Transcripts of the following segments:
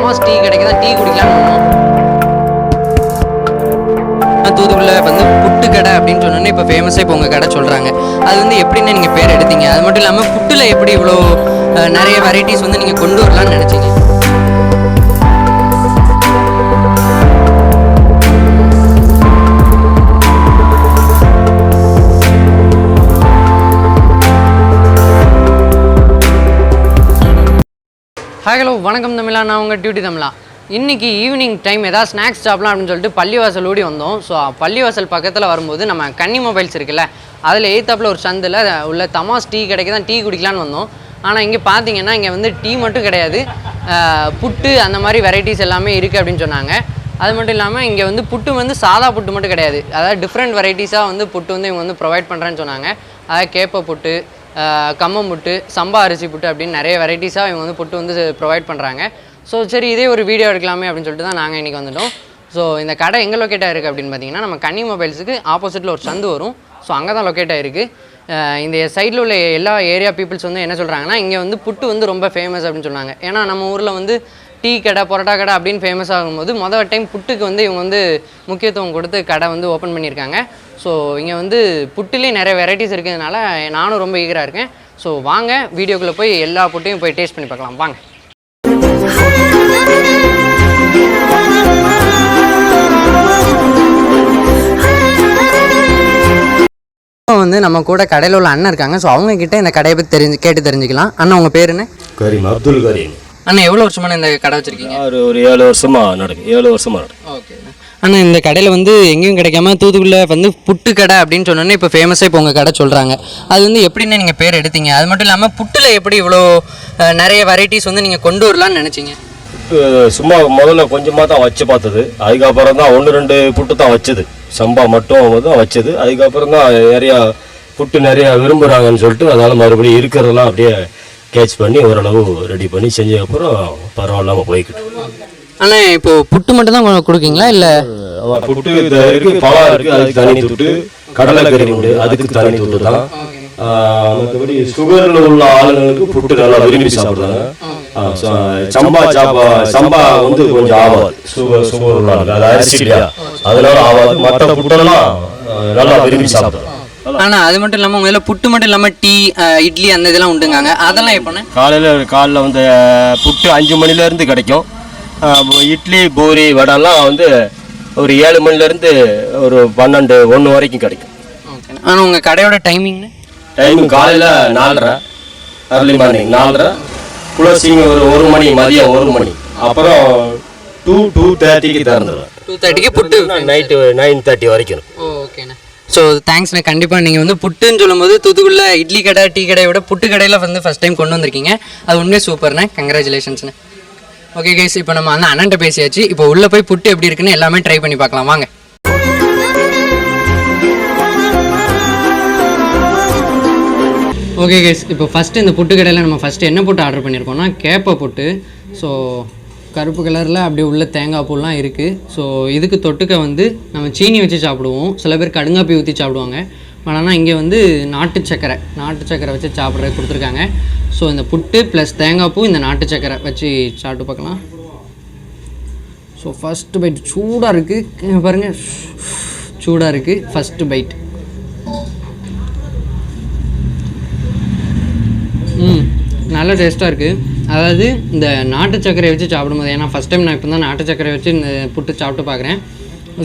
தமாஸ் tea கடைக்கு தான் tea குடிக்கலான்னு வந்தோம். தூத்துக்குள்ள வந்து புட்டு கடை அப்படின்னு சொன்னோன்னே இப்போ ஃபேமஸாக இப்போ உங்கள் கடை சொல்கிறாங்க. அது வந்து எப்படின்னு நீங்கள் பேர் எடுத்தீங்க? அது மட்டும் இல்லாமல் புட்டில் எப்படி இவ்வளோ நிறைய வெரைட்டிஸ் வந்து நீங்கள் கொண்டு வரலான்னு நினச்சிங்க? ஹாய் ஹலோ வணக்கம் தமிழா, நான் உங்கள் டியூட்டி தமிழா. இன்றைக்கி ஈவினிங் டைம் ஏதாவது ஸ்நாக்ஸ் சாப்பிடலாம் அப்படின்னு சொல்லிட்டு பள்ளிவாசல் ஓடி வந்தோம். ஸோ பள்ளிவாசல் பக்கத்தில் வரும்போது நம்ம கன்னி மொபைல்ஸ் இருக்குல்ல, அதில் எய்த்தாப்பில் ஒரு சந்தில் உள்ள தமாஸ் டீ கடைக்கு தான் டீ குடிக்கலான்னு வந்தோம். ஆனால் இங்கே பார்த்தீங்கன்னா இங்கே வந்து டீ மட்டும் கிடையாது, புட்டு அந்த மாதிரி வெரைட்டிஸ் எல்லாமே இருக்குது அப்படின்னு சொன்னாங்க. அது மட்டும் இல்லாமல் இங்கே வந்து புட்டு வந்து சாதா புட்டு மட்டும் கிடையாது, அதாவது டிஃப்ரெண்ட் வெரைட்டிஸாக வந்து புட்டு வந்து இவங்க வந்து ப்ரொவைட் பண்ணுறேன்னு சொன்னாங்க. அதாவது கேப்பை புட்டு, கம்மம் புட்டு, சம்பா அரிசி புட்டு அப்படின்னு நிறைய வெரைட்டிஸாக இவங்க வந்து புட்டு வந்து ப்ரொவைட் பண்ணுறாங்க. ஸோ சரி, இதே ஒரு வீடியோ எடுக்கலாமே அப்படின்னு சொல்லிட்டு தான் நாங்கள் இன்றைக்கி வந்துட்டோம். ஸோ இந்த கடை எங்கே லொக்கேட் ஆகிருக்கு அப்படின்னு பார்த்தீங்கன்னா, நம்ம கன்னி மொபைல்ஸுக்கு ஆப்போசிட்டில் ஒரு சந்து வரும். ஸோ அங்கே தான் லொக்கேட் ஆகிருக்கு. இந்த சைடில் உள்ள எல்லா ஏரியா பீப்புள்ஸ் வந்து என்ன சொல்கிறாங்கன்னா, இங்கே வந்து புட்டு வந்து ரொம்ப ஃபேமஸ் அப்படின்னு சொன்னாங்க. ஏன்னா நம்ம ஊரில் வந்து டீ கடை, பரோட்டா கடை அப்படின்னு ஃபேமஸ் ஆகும்போது முதல் டைம் புட்டுக்கு வந்து இவங்க வந்து முக்கியத்துவம் கொடுத்து கடை வந்து ஓப்பன் பண்ணியிருக்காங்க. ஸோ இங்கே வந்து புட்டுலேயே நிறைய வெரைட்டிஸ் இருக்கிறதுனால நானும் ரொம்ப ஈகராக இருக்கேன். ஸோ வாங்க வீடியோக்குள்ளே போய் எல்லா புட்டையும் போய் டேஸ்ட் பண்ணி பார்க்கலாம் வாங்க. வந்து நம்ம கூட கடையில் உள்ள அண்ணன் இருக்காங்க. ஸோ அவங்க கிட்ட இந்த கடையை பற்றி கேட்டு தெரிஞ்சுக்கலாம். அண்ணா உங்கள் பேர் என்ன? கரீம், அப்துல் கரீம். அண்ணா எவ்வளோ வருஷமான இந்த கடை வச்சுருக்கீங்க? ஒரு 7 வருஷமாக நடக்கும். 7 வருஷமாக நடக்கும். ஓகே அண்ணா, இந்த கடையில் வந்து எங்கேயும் கிடைக்காம தூத்துக்குள்ள வந்து புட்டு கடை அப்படின்னு சொன்னோன்னே இப்போ ஃபேமஸாக இப்போ உங்கள் கடை சொல்கிறாங்க. அது வந்து எப்படின்னு நீங்கள் பேர் எடுத்தீங்க? அது மட்டும் இல்லாமல் புட்டில் எப்படி இவ்வளோ நிறைய வெரைட்டிஸ் வந்து நீங்கள் கொண்டு வரலான்னு நினச்சிங்க? சும்மா முதல்ல கொஞ்சமாக தான் வச்சு பார்த்தது. அதுக்கப்புறம் தான் 1-2 புட்டு தான் வச்சது. சம்பா மட்டும் தான் வச்சது. அதுக்கப்புறம் தான் நிறையா புட்டு நிறையா விரும்புகிறாங்கன்னு சொல்லிட்டு அதனால் மறுபடியும் இருக்கிறதெல்லாம் அப்படியே கேட்ச் பண்ணி ஓரளவு ரெடி பண்ணி செஞ்சதுக்கப்புறம் பரவாயில்லாமல் போய்கிட்டு. ஆனால் இப்போ புட்டு மட்டும் தான் கொடுக்கீங்களா இல்லை? புட்டு இருக்குது, பழம் இருக்குது, அதுக்கு தனி துட்டு, கடலைக்கறி உண்டு, அதுக்கு தனி துட்டு தான். மற்றபடி சுகரில் உள்ள ஆளுங்களுக்கு புட்டு நல்லா விரும்பி சாப்பிட்றாங்க. சம்பா வந்து கொஞ்சம் ஆகாது, சுகர் உள்ள ஆளுங்க, அது அரிசி இல்லையா, அதனால ஆகாது. மற்ற புட்டெல்லாம் நல்லா விரும்பி சாப்பிட்றாங்க. ஆனால் அது மட்டும் இல்லாமல் உங்கள் புட்டு மட்டும் இல்லாமல் டீ, இட்லி அந்த இதெல்லாம் உண்டுங்க. அதெல்லாம் எப்போண்ணே? காலையில் வந்து புட்டு 5 மணிலேருந்து கிடைக்கும். இட்லி, பூரி, வடைலாம் வந்து ஒரு 7 மணிலேருந்து ஒரு 12-1 வரைக்கும் கிடைக்கும். ஓகே. ஆனால் உங்கள் கடையோட டைமிங்னு? டைமிங் காலையில் 4:30, அர்லி மார்னிங் 4:30, குளோசிங் ஒரு 1 மணி, மதியம் 1 மணி, அப்புறம் 2:30க்கு திறந்துடுவேன். 2:30க்கு புட்டு நைட்டு 9:30 வரைக்கும். ஓகேண்ணே. ஸோ தேங்க்ஸ்ண்ணே. கண்டிப்பாக நீங்கள் வந்து புட்டுன்னு சொல்லும்போது தூத்துக்குள்ள இட்லி கடை, டீ கடையை விட புட்டு கடையில் வந்து ஃபஸ்ட் டைம் கொண்டு வந்திருக்கீங்க. அது உண்மையே சூப்பர்ண்ணே, கங்க்ராச்சுலேஷன்ஸ்ண்ணே. ஓகே கைஸ், இப்போ நம்ம வந்து அண்ணன்ட்ட பேசியாச்சு. இப்போ உள்ளே போய் புட்டு எப்படி இருக்குன்னு எல்லாமே ட்ரை பண்ணி பார்க்கலாம் வாங்க. ஓகே கைஸ், இப்போ ஃபஸ்ட்டு இந்த புட்டு கடையில் நம்ம ஃபஸ்ட்டு என்ன புட்டு ஆர்டர் பண்ணியிருக்கோம்னா கேப்பை புட்டு. ஸோ கருப்பு கலரில் அப்படி உள்ள தேங்காய் பூலாம் இருக்குது. ஸோ இதுக்கு தொட்டுக்க வந்து நம்ம சீனி வச்சு சாப்பிடுவோம். சில பேர் கடுங்காப்பி ஊற்றி சாப்பிடுவாங்க. ஆனால் இங்கே வந்து நாட்டு சக்கரை வச்சு சாப்பிட்றது கொடுத்துருக்காங்க. ஸோ இந்த புட்டு ப்ளஸ் தேங்காய் பூ, இந்த நாட்டு சக்கரை வச்சு சாப்பிட்டு பார்க்கலாம். ஸோ ஃபஸ்ட்டு பைட் சூடாக இருக்குது பாருங்கள், சூடாக இருக்குது ஃபஸ்ட்டு பைட். நல்ல டேஸ்ட்டாக இருக்குது. அதாவது இந்த நாட்டு சக்கரையை வச்சு சாப்பிடும்போது, ஏன்னா ஃபஸ்ட் டைம் நான் இப்போ தான் நாட்டு சக்கரை வச்சு இந்த புட்டு சாப்பிட்டு பார்க்குறேன்.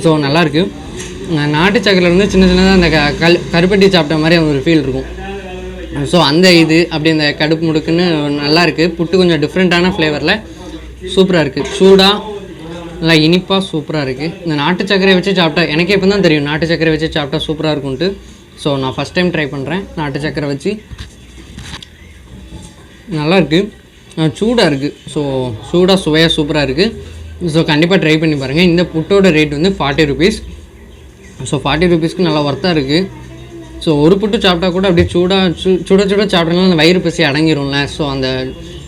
ஸோ நல்லாயிருக்கு. நாட்டு சக்கரையில் வந்து சின்ன சின்னதாக அந்த கருப்பட்டி சாப்பிட்ட மாதிரி ஒரு ஃபீல் இருக்கும். ஸோ அந்த இது அப்படி இந்த கடுப்பு முடுக்குன்னு நல்லாயிருக்கு. புட்டு கொஞ்சம் டிஃப்ரெண்ட்டான ஃப்ளேவரில் சூப்பராக இருக்குது. சூடாக நல்லா இனிப்பாக சூப்பராக இருக்குது. இந்த நாட்டு சக்கரையை வச்சு சாப்பிட்டா எனக்கே இப்போ தான் தெரியும் நாட்டு சக்கரை வச்சு சாப்பிட்டா சூப்பராக இருக்கும்ட்டு. ஸோ நான் ஃபஸ்ட் டைம் ட்ரை பண்ணுறேன் நாட்டு சக்கரை வச்சு. நல்லாயிருக்கு, சூடாக இருக்குது. ஸோ சூடாக சுவையாக சூப்பராக இருக்குது. ஸோ கண்டிப்பாக ட்ரை பண்ணி பாருங்கள். இந்த புட்டோட ரேட் வந்து 40 rupees. ஸோ 40 rupeesக்கு நல்லா ஒர்த்தாக இருக்குது. ஸோ ஒரு புட்டு சாப்பிட்டா கூட அப்படியே சுட சாப்பிட்டனால அந்த வயிறு பசி அடங்கிடும்ல. ஸோ அந்த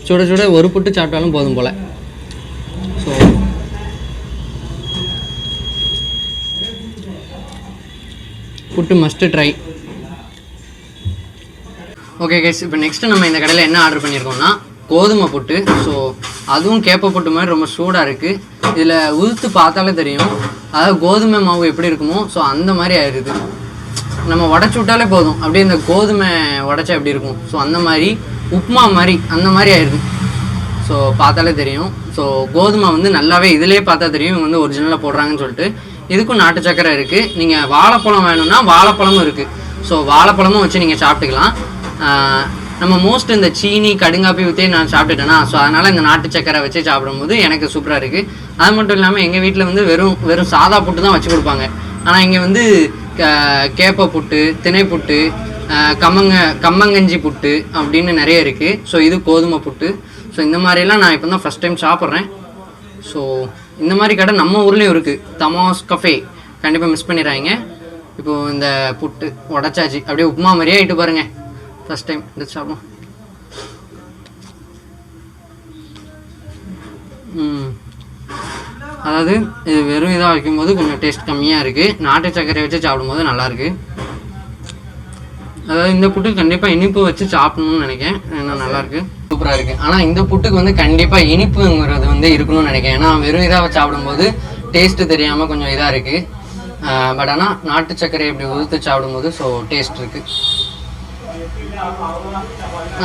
சுட ஒரு புட்டு சாப்பிட்டாலும் போதும் போல். ஸோ புட்டு மஸ்ட்டு ட்ரை. ஓகே கைஸ், இப்போ நெக்ஸ்ட்டு நம்ம இந்த கடையில் என்ன ஆர்டர் பண்ணியிருக்கோம்னா கோதுமை புட்டு. ஸோ அதுவும் கேப்பை புட்டு மாதிரி ரொம்ப சூடாக இருக்குது. இதில் உதுத்து பார்த்தாலே தெரியும், அதாவது கோதுமை மாவு எப்படி இருக்குமோ ஸோ அந்த மாதிரி ஆயிடுது. நம்ம உடச்சி விட்டாலே போதும், அப்படியே இந்த கோதுமை உடச்சா எப்படி இருக்கும் ஸோ அந்த மாதிரி உப்புமா மாதிரி அந்த மாதிரி ஆயிடுது. ஸோ பார்த்தாலே தெரியும். ஸோ கோதுமை வந்து நல்லாவே இதிலே பார்த்தா தெரியும் இவங்க வந்து ஒரிஜினலாக போடுறாங்கன்னு சொல்லிட்டு. இதுக்கும் நாட்டு சக்கரை இருக்குது. நீங்கள் வாழைப்பழம் வேணும்னா வாழைப்பழமும் இருக்குது. ஸோ வாழைப்பழமும் வச்சு நீங்கள் சாப்பிட்டுக்கலாம். நம்ம மோஸ்ட் இந்த சீனி கடுங்காப்பி ஊற்றி நான் சாப்பிட்டுட்டேன்னா ஸோ அதனால் இந்த நாட்டு சக்கரை வச்சு சாப்பிடும்போது எனக்கு சூப்பராக இருக்குது. அது மட்டும் இல்லாமல் எங்கள் வீட்டில் வந்து வெறும் சாதா புட்டு தான் வச்சு கொடுப்பாங்க. ஆனால் இங்கே வந்து கேப்பை புட்டு, திணை புட்டு, கம்மங்கஞ்சி புட்டு அப்படின்னு நிறைய இருக்குது. ஸோ இது கோதுமை புட்டு. ஸோ இந்த மாதிரிலாம் நான் இப்போ தான் ஃபஸ்ட் டைம் சாப்பிட்றேன். ஸோ இந்த மாதிரி கடை நம்ம ஊர்லேயும் இருக்குது, தமாஸ் கஃபே. கண்டிப்பாக மிஸ் பண்ணிடுறாங்க. இப்போது இந்த புட்டு உடச்சாச்சு, அப்படியே உப்புமா மாதிரியே ஆகிட்டு பாருங்கள். ஃபஸ்ட் டைம் எடுத்து சாப்பிடும். அதாவது இது வெறும் இதாக வைக்கும்போது கொஞ்சம் டேஸ்ட் கம்மியாக இருக்குது. நாட்டு சர்க்கரை வச்சு சாப்பிடும்போது நல்லாயிருக்கு. அதாவது இந்த புட்டுக்கு கண்டிப்பாக இனிப்பு வச்சு சாப்பிடணும்னு நினைக்கிறேன். ஏன்னா நல்லாயிருக்கு, சூப்பராக இருக்குது. ஆனால் இந்த புட்டுக்கு வந்து கண்டிப்பாக இனிப்புங்கிறது வந்து இருக்கணும்னு நினைக்கிறேன். ஏன்னா வெறும் இதாக சாப்பிடும்போது டேஸ்ட்டு தெரியாமல் கொஞ்சம் இதாக இருக்குது. பட் ஆனால் நாட்டு சர்க்கரை இப்படி உதுத்து சாப்பிடும்போது ஸோ டேஸ்ட் இருக்குது.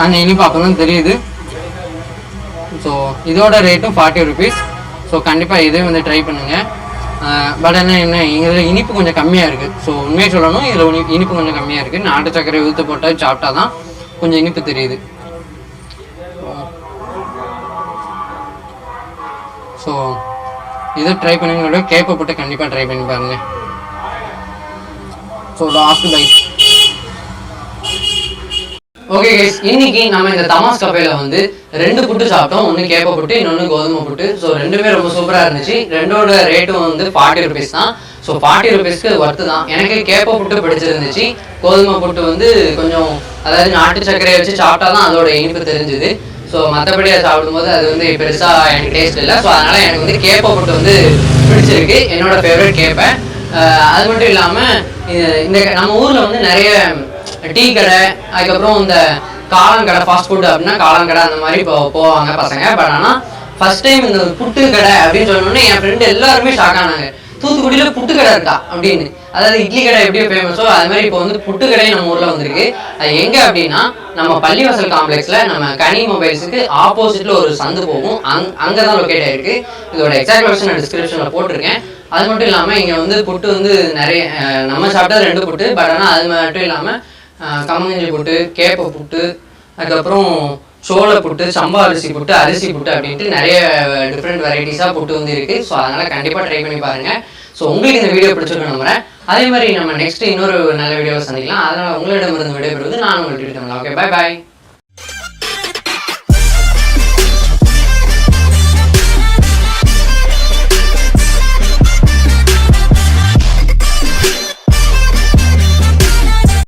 அந்த இனிப்பு அப்போ தான் தெரியுது. ஸோ இதோட ரேட்டும் 40 rupees. ஸோ கண்டிப்பாக இதையும் வந்து ட்ரை பண்ணுங்கள். பட் என்ன இதில் இனிப்பு கொஞ்சம் கம்மியாக இருக்குது. ஸோ உண்மையை சொல்லணும், இதில் இனிப்பு கொஞ்சம் கம்மியாக இருக்குது. நாட்டு சர்க்கரை ஊற்று போட்டால் சாப்பிட்டா தான் கொஞ்சம் இனிப்பு தெரியுது. ஸோ இதை ட்ரை பண்ணுங்களோட கேப்பை போட்டு கண்டிப்பாக ட்ரை பண்ணி பாருங்கள். So last byte. Okay guys, இன்னைக்கு நம்ம இந்த தமாஸ் கஃபேல வந்து 2 புட்டு சாப்பிட்டோம். ஒன்று கேப்பை புட்டு, இன்னொன்று கோதுமை புட்டு. ஸோ ரெண்டுமே ரொம்ப சூப்பராக இருந்துச்சு. ரெண்டோட ரேட்டும் வந்து 40 rupees தான். ஸோ 40 rupeesக்கு ஒர்த்து தான். எனக்கு கேப்பை புட்டு பிடிச்சிருந்துச்சு. கோதுமை புட்டு வந்து கொஞ்சம், அதாவது நாட்டு சர்க்கரையை வச்சு சாப்பிட்டா தான் அதோட இனிப்பு தெரிஞ்சுது. ஸோ மற்றபடி அதை சாப்பிடும்போது அது வந்து பெருசாக எனக்கு டேஸ்ட் இல்லை. ஸோ அதனால் எனக்கு வந்து கேப்பை புட்டு வந்து பிடிச்சிருக்கு, என்னோட ஃபேவரட் கேப்பை. அது மட்டும் இல்லாமல் இந்த நம்ம ஊரில் வந்து நிறைய டீ கடை, அதுக்கப்புறம் இந்த காளாங்கடை, ஃபாஸ்ட் ஃபுட் அப்படின்னா காளாங்கடை அந்த மாதிரி போவாங்க பசங்க. பட் ஆனால் ஃபர்ஸ்ட் டைம் இந்த புட்டு கடை அப்படின்னு சொன்னோன்னே என் ஃப்ரெண்டு எல்லாருமே ஷாக் ஆனாங்க. தூத்துக்குடியில் புட்டு கடை இருக்கா அப்படின்னு. அதாவது இட்லி கடை எப்படி ஃபேமஸோ அது மாதிரி இப்போ வந்து புட்டு கடை நம்ம ஊரில் வந்திருக்கு. அது எங்கே அப்படின்னா நம்ம பள்ளிவாசல் காம்ப்ளெக்ஸில் நம்ம கனி மொபைல்ஸுக்கு ஆப்போசிட்டில் ஒரு சந்து போகும். அங்கே தான் லொக்கேட் ஆகிருக்கு. இதோட எக்ஸாக்ட் லொகேஷன் நான் டிஸ்கிரிப்ஷனில் போட்டிருக்கேன். அது மட்டும் இல்லாமல் இங்கே வந்து புட்டு வந்து நிறைய, நம்ம சாப்பிட்டது 2 புட்டு. பட் ஆனால் அது மட்டும் இல்லாமல் கம்மங்கஞ்சி புட்டு, கேப்பை புட்டு, அதுக்கப்புறம் சோள புட்டு, சம்பா அரிசி புட்டு, அரிசி புட்டு அப்படின்ட்டு நிறைய டிஃப்ரெண்ட் வெரைட்டிஸாக புட்டு வந்து இருக்குது. ஸோ அதனால் கண்டிப்பாக ட்ரை பண்ணி பாருங்கள். ஸோ உங்களுக்கு இந்த வீடியோ பிடிச்சிருக்க நம்புறேன். அதே மாதிரி நம்ம நெக்ஸ்ட் இன்னொரு நல்ல வீடியோவை சந்திக்கலாம். அதனால் உங்களிடமிருந்து விடைபெறுவது நான் உங்களுக்கு. Okay, bye bye.